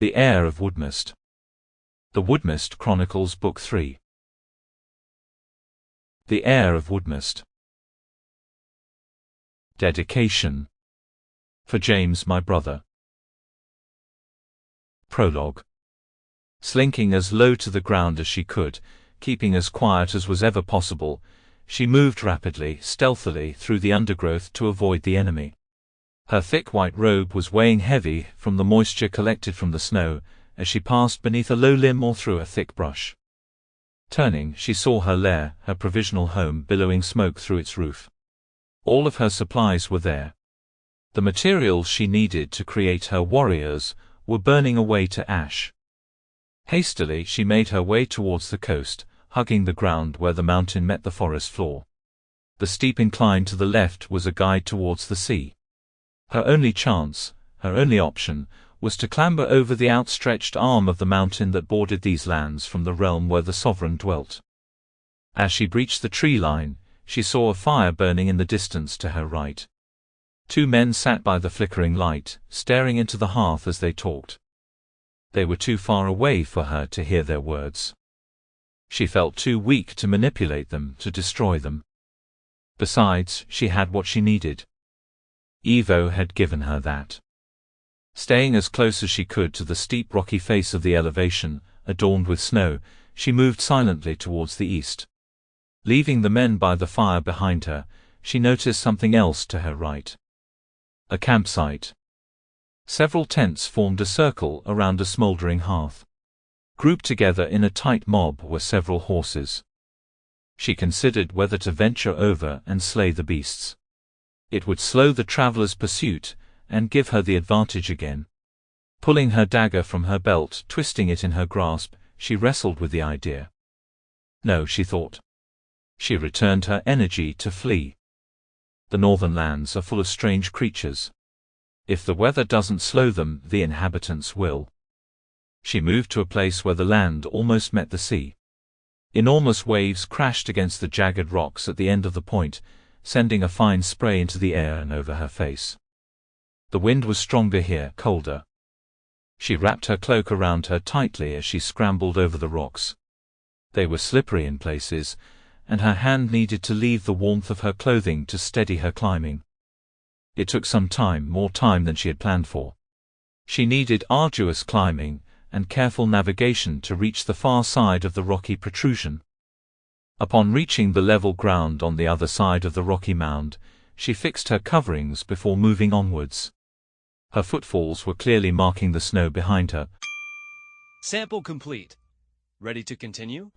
The Heir of Woodmyst. The Woodmyst Chronicles Book 3. The Heir of Woodmyst. Dedication. For James, my brother. Prologue. Slinking as low to the ground as she could, keeping as quiet as was ever possible, she moved rapidly, stealthily through the undergrowth to avoid the enemy. Her thick white robe was weighing heavy from the moisture collected from the snow as she passed beneath a low limb or through a thick brush. Turning, she saw her lair, her provisional home, billowing smoke through its roof. All of her supplies were there. The materials she needed to create her warriors were burning away to ash. Hastily she made her way towards the coast, hugging the ground where the mountain met the forest floor. The steep incline to the left was a guide towards the sea. Her only chance, her only option, was to clamber over the outstretched arm of the mountain that bordered these lands from the realm where the sovereign dwelt. As she breached the tree line, she saw a fire burning in the distance to her right. Two men sat by the flickering light, staring into the hearth as they talked. They were too far away for her to hear their words. She felt too weak to manipulate them, to destroy them. Besides, she had what she needed. Evo had given her that. Staying as close as she could to the steep rocky face of the elevation, adorned with snow, she moved silently towards the east. Leaving the men by the fire behind her, she noticed something else to her right. A campsite. Several tents formed a circle around a smoldering hearth. Grouped together in a tight mob were several horses. She considered whether to venture over and slay the beasts. It would slow the traveler's pursuit and give her the advantage again. Pulling her dagger from her belt, twisting it in her grasp, she wrestled with the idea. No, she thought. She returned her energy to flee. The northern lands are full of strange creatures. If the weather doesn't slow them, the inhabitants will. She moved to a place where the land almost met the sea. Enormous waves crashed against the jagged rocks at the end of the point, sending a fine spray into the air and over her face. The wind was stronger here, colder. She wrapped her cloak around her tightly as she scrambled over the rocks. They were slippery in places, and her hand needed to leave the warmth of her clothing to steady her climbing. It took some time, more time than she had planned for. She needed arduous climbing and careful navigation to reach the far side of the rocky protrusion. Upon reaching the level ground on the other side of the rocky mound, she fixed her coverings before moving onwards. Her footfalls were clearly marking the snow behind her. Sample complete. Ready to continue?